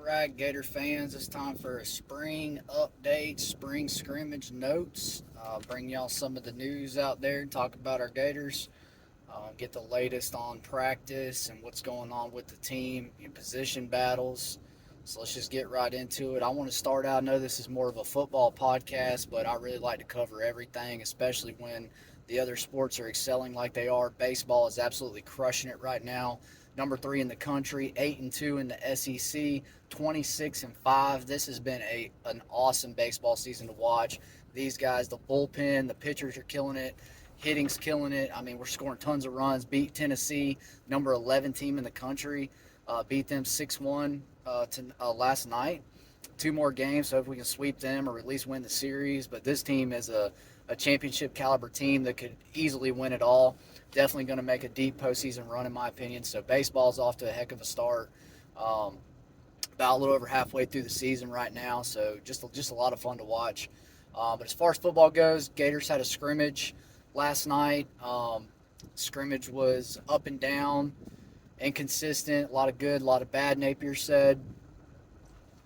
right, Gator fans, it's time for a spring update, spring scrimmage notes. Bring y'all some of the news out there and talk about our Gators. Get the latest on practice and what's going on with the team, position battles. So let's just get right into it. I want to start out. I know this is more of a football podcast, but I really like to cover everything, especially when the other sports are excelling like they are. Baseball is absolutely crushing it right now. Number three in the country, 8-2 in the SEC, 26-5. This has been an awesome baseball season to watch. These guys, the bullpen, the pitchers are killing it. Hitting's killing it. I mean, we're scoring tons of runs. Beat Tennessee, number 11 team in the country. Beat them 6-1 last night. Two more games, so if we can sweep them or at least win the series. But this team is a championship caliber team that could easily win it all. Definitely going to make a deep postseason run, in my opinion. So baseball's off to a heck of a start. Um, about a little over halfway through the season right now, so just a lot of fun to watch. But as far as football goes, Gators had a scrimmage last night. Scrimmage was up and down, inconsistent, a lot of good, a lot of bad. Napier said,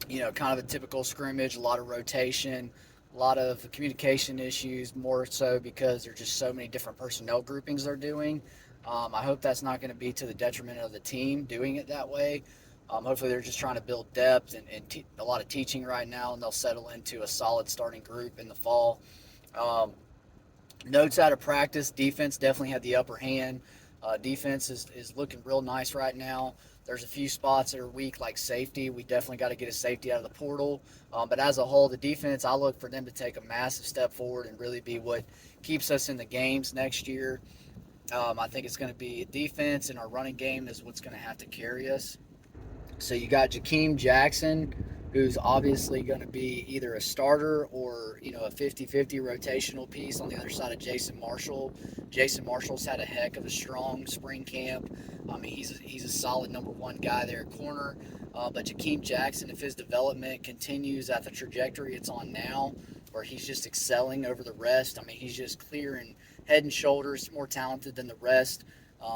kind of a typical scrimmage, a lot of rotation, a lot of communication issues, more so because there's just so many different personnel groupings they're doing. I hope that's not going to be to the detriment of the team doing it that way. Hopefully, they're just trying to build depth and a lot of teaching right now, and they'll settle into a solid starting group in the fall. Um, Notes out of practice, defense definitely had the upper hand. Defense is looking real nice right now. There's a few spots that are weak, like safety. We definitely got to get a safety out of the portal. But as a whole, the defense, I look for them to take a massive step forward and really be what keeps us in the games next year. I think it's going to be defense and our running game is what's going to have to carry us. So you got Jakeem Jackson, who's obviously going to be either a starter or a 50-50 rotational piece on the other side of Jason Marshall. Jason Marshall's had a heck of a strong spring camp. I mean, he's a solid number one guy there at corner. But Jakeem Jackson, if his development continues at the trajectory it's on now, where he's just excelling over the rest, I mean, he's just clear and head and shoulders more talented than the rest.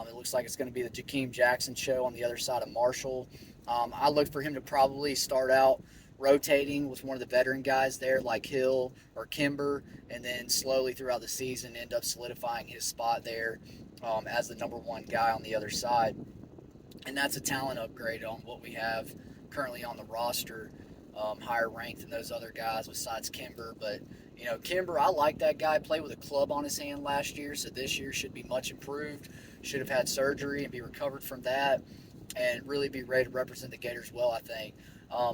It looks like it's going to be the Jakeem Jackson show on the other side of Marshall. I look for him to probably start out rotating with one of the veteran guys there, like Hill or Kimber, and then slowly throughout the season end up solidifying his spot there as the number one guy on the other side. And that's a talent upgrade on what we have currently on the roster, higher ranked than those other guys besides Kimber. But Kimber, I like that guy. Played with a club on his hand last year, so this year should be much improved. Should have had surgery and be recovered from that and really be ready to represent the Gators well, I think.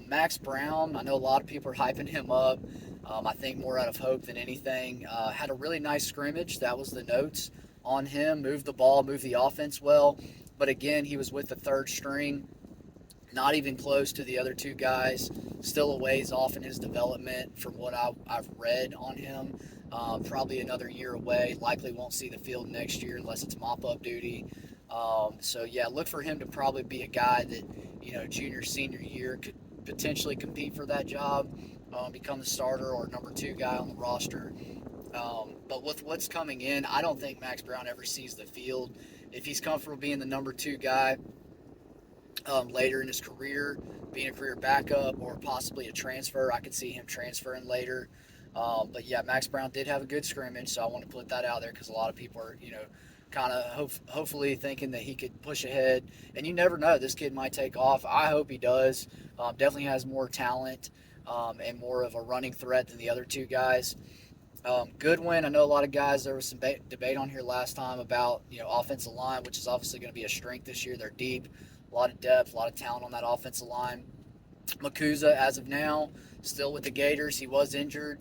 Max Brown, I know a lot of people are hyping him up. I think more out of hope than anything. Had a really nice scrimmage. That was the notes on him. Moved the ball, moved the offense well. But again, he was with the third string, not even close to the other two guys. Still a ways off in his development from what I've read on him. Probably another year away. Likely won't see the field next year unless it's mop-up duty. So yeah, look for him to probably be a guy that junior senior year could potentially compete for that job, become the starter or number two guy on the roster. But with what's coming in, I don't think Max Brown ever sees the field. If he's comfortable being the number two guy later in his career, being a career backup or possibly a transfer, I could see him transferring later. But yeah, Max Brown did have a good scrimmage, so I want to put that out there because a lot of people are, kind of hopefully thinking that he could push ahead. And you never know, this kid might take off. I hope he does. Definitely has more talent and more of a running threat than the other two guys. Goodwin, I know a lot of guys, there was some debate on here last time about, offensive line, which is obviously going to be a strength this year. They're deep, a lot of depth, a lot of talent on that offensive line. Makuza, as of now, still with the Gators. He was injured.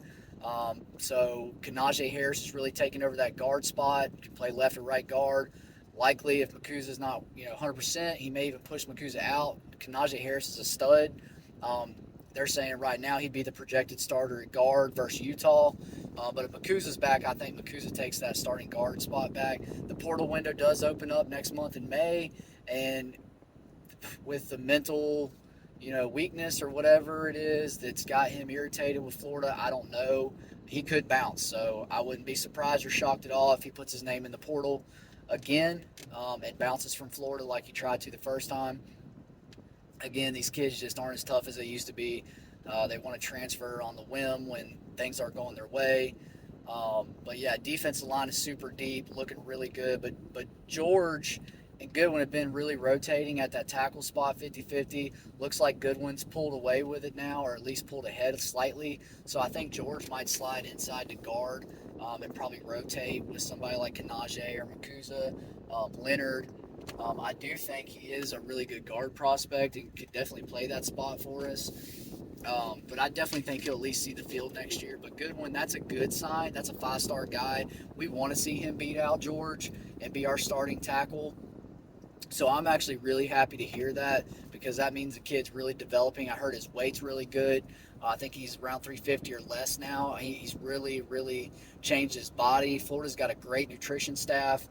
So Kanaje Harris is really taking over that guard spot. Can play left or right guard. Likely, if Makuza's not 100%, he may even push Makuza out. Kanaje Harris is a stud. They're saying right now he'd be the projected starter at guard versus Utah. But if Makuza's back, I think Makuza takes that starting guard spot back. The portal window does open up next month in May, and with the mental weakness or whatever it is that's got him irritated with Florida, I don't know. He could bounce, so I wouldn't be surprised or shocked at all if he puts his name in the portal again and bounces from Florida like he tried to the first time. Again, these kids just aren't as tough as they used to be. They want to transfer on the whim when things aren't going their way. But yeah, defensive line is super deep, looking really good. But George and Goodwin have been really rotating at that tackle spot 50-50. Looks like Goodwin's pulled away with it now, or at least pulled ahead slightly. So I think George might slide inside to guard and probably rotate with somebody like Kanaje or Makuza, Leonard. I do think he is a really good guard prospect and could definitely play that spot for us. But I definitely think he'll at least see the field next year. But Goodwin, that's a good sign. That's a 5-star guy. We want to see him beat out George and be our starting tackle. So I'm actually really happy to hear that because that means the kid's really developing. I heard his weight's really good. I think he's around 350 or less now. He's really, really changed his body. Florida's got a great nutrition staff.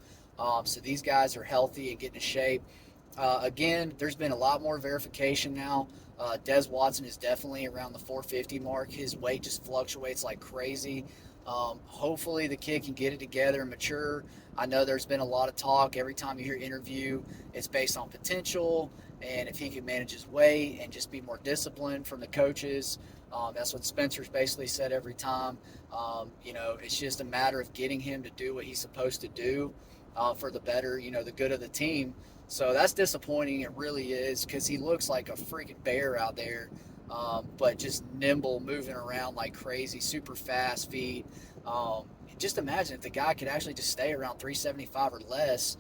So these guys are healthy and getting in shape. Again, there's been a lot more verification now. Des Watson is definitely around the 450 mark. His weight just fluctuates like crazy. Hopefully, the kid can get it together and mature. I know there's been a lot of talk. Every time you hear interview, it's based on potential and if he can manage his weight and just be more disciplined from the coaches. That's what Spencer's basically said every time. It's just a matter of getting him to do what he's supposed to do for the better, the good of the team. So that's disappointing. It really is because he looks like a freaking bear out there, but just nimble, moving around like crazy, super fast feet. Just imagine if the guy could actually just stay around 375 or less,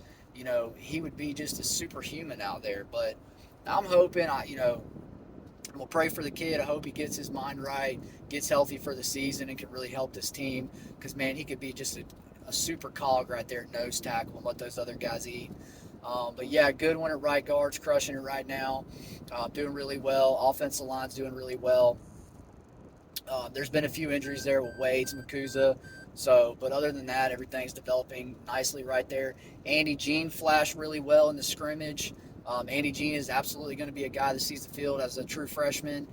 he would be just a superhuman out there. But I'm hoping, we'll pray for the kid. I hope he gets his mind right, gets healthy for the season, and can really help this team because, man, he could be just a super cog right there at nose tackle and let those other guys eat. But yeah, Goodwin at right guard's crushing it right now, doing really well. Offensive line's doing really well. There's been a few injuries there with Wades, Makuza. But other than that, everything's developing nicely right there. Andy Jean flashed really well in the scrimmage. Andy Jean is absolutely going to be a guy that sees the field as a true freshman.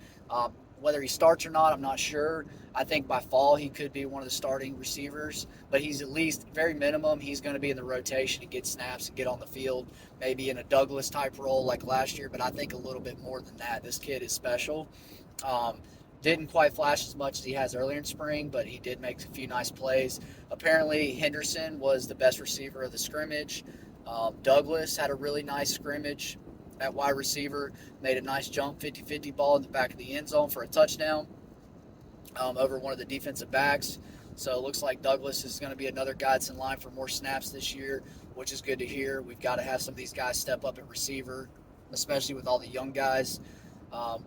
Whether he starts or not, I'm not sure. I think by fall he could be one of the starting receivers, but he's at least, very minimum, he's going to be in the rotation and get snaps and get on the field, maybe in a Douglas type role like last year, but I think a little bit more than that. This kid is special. Um, didn't quite flash as much as he has earlier in spring, but he did make a few nice plays. Apparently, Henderson was the best receiver of the scrimmage. Douglas had a really nice scrimmage at wide receiver, made a nice jump 50-50 ball in the back of the end zone for a touchdown over one of the defensive backs. So it looks like Douglas is going to be another guy that's in line for more snaps this year, which is good to hear. We've got to have some of these guys step up at receiver, especially with all the young guys.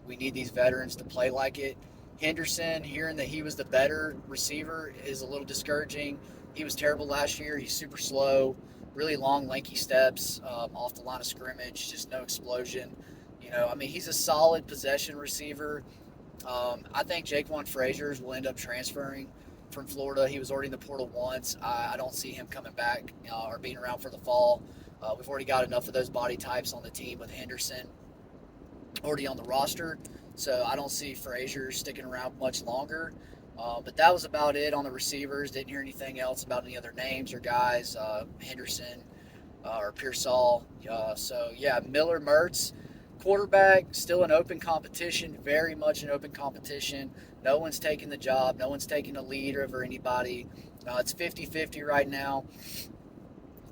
We need these veterans to play like it. Henderson, hearing that he was the better receiver is a little discouraging. He was terrible last year. He's super slow, really long, lanky steps off the line of scrimmage, just no explosion. He's a solid possession receiver. I think Jaquan Frazier's will end up transferring from Florida. He was already in the portal once. I don't see him coming back or being around for the fall. We've already got enough of those body types on the team with Henderson already on the roster, so I don't see Frazier sticking around much longer. But that was about it on the receivers. Didn't hear anything else about any other names or guys, Henderson or Pearsall. Miller, Mertz, quarterback, still an open competition, very much an open competition. No one's taking the job. No one's taking the lead over anybody. It's 50-50 right now.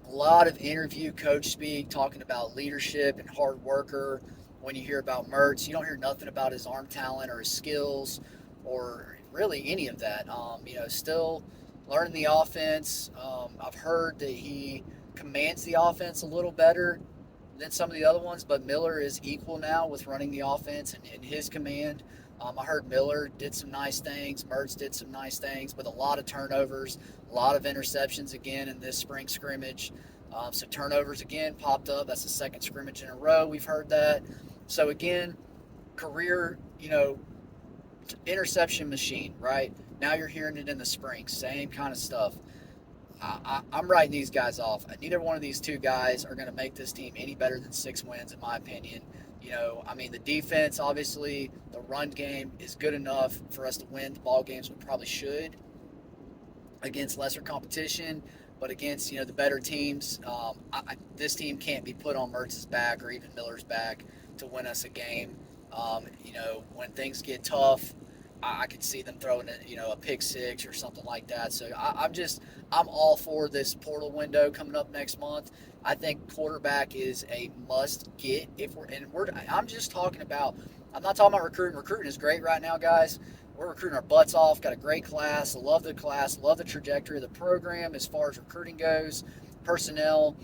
A lot of interview coach speak talking about leadership and hard worker. When you hear about Mertz, you don't hear nothing about his arm talent or his skills or really any of that. Still learning the offense. I've heard that he commands the offense a little better than some of the other ones, but Miller is equal now with running the offense and his command. I heard Miller did some nice things. Mertz did some nice things, but a lot of turnovers, a lot of interceptions again in this spring scrimmage. So turnovers again popped up. That's the second scrimmage in a row. We've heard that. So again, career, interception machine, right? Now you're hearing it in the spring. Same kind of stuff. I'm writing these guys off. Neither one of these two guys are going to make this team any better than 6 wins, in my opinion. The defense, obviously, the run game is good enough for us to win the ball games. We probably should against lesser competition, but against the better teams, this team can't be put on Mertz's back or even Miller's back. to win us a game. When things get tough, I could see them throwing a pick six or something like that. So I'm all for this portal window coming up next month. I think quarterback is a must get if I'm just talking about. I'm not talking about recruiting. Recruiting is great right now, guys. We're recruiting our butts off. Got a great class. Love the class. Love the trajectory of the program as far as recruiting goes, personnel.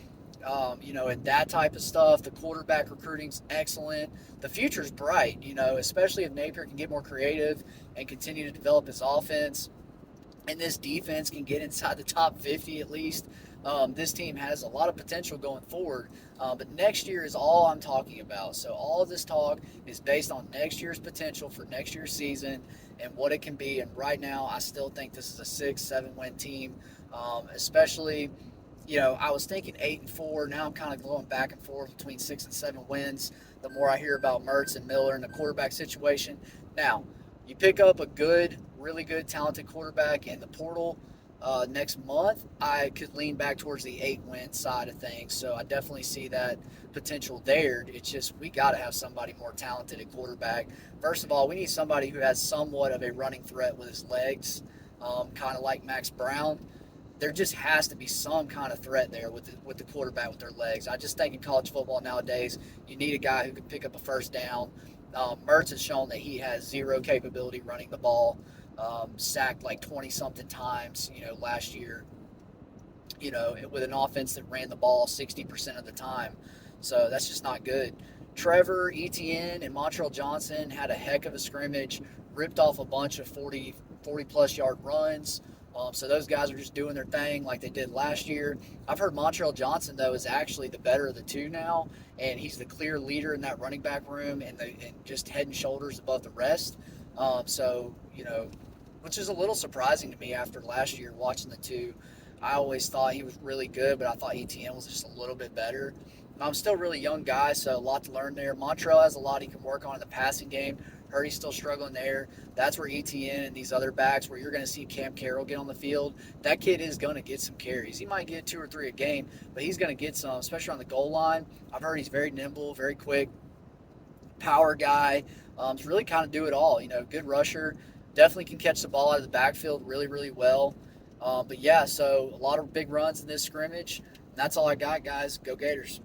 And that type of stuff. The quarterback recruiting's excellent. The future's bright, especially if Napier can get more creative and continue to develop his offense. And this defense can get inside the top 50 at least. This team has a lot of potential going forward. But next year is all I'm talking about. So all of this talk is based on next year's potential for next year's season and what it can be. And right now, I still think this is a 6-7 win team, especially I was thinking 8-4. Now I'm kind of going back and forth between 6 and 7 wins. The more I hear about Mertz and Miller and the quarterback situation. Now, you pick up a good, really good, talented quarterback in the portal next month. I could lean back towards the 8 win side of things. So I definitely see that potential there. It's just we got to have somebody more talented at quarterback. First of all, we need somebody who has somewhat of a running threat with his legs, kind of like Max Brown. There just has to be some kind of threat there with the quarterback with their legs. I just think in college football nowadays, you need a guy who can pick up a first down. Mertz has shown that he has zero capability running the ball. Sacked like 20 something times, last year. With an offense that ran the ball 60% of the time. So that's just not good. Trevor Etienne and Montrell Johnson had a heck of a scrimmage, ripped off a bunch of 40 plus yard runs. So those guys are just doing their thing like they did last year. I've heard Montrell Johnson, though, is actually the better of the two now, and he's the clear leader in that running back room and just head and shoulders above the rest. Which is a little surprising to me after last year watching the two. I always thought he was really good, but I thought ETN was just a little bit better. I'm still a really young guy, so a lot to learn there. Montrell has a lot he can work on in the passing game. Heard he's still struggling there. That's where ETN and these other backs, where you're going to see Cam Carroll get on the field. That kid is going to get some carries. He might get 2 or 3 a game, but he's going to get some, especially on the goal line. I've heard he's very nimble, very quick, power guy. Really kind of do it all. Good rusher. Definitely can catch the ball out of the backfield really, really well. But yeah, so a lot of big runs in this scrimmage. And that's all I got, guys. Go Gators.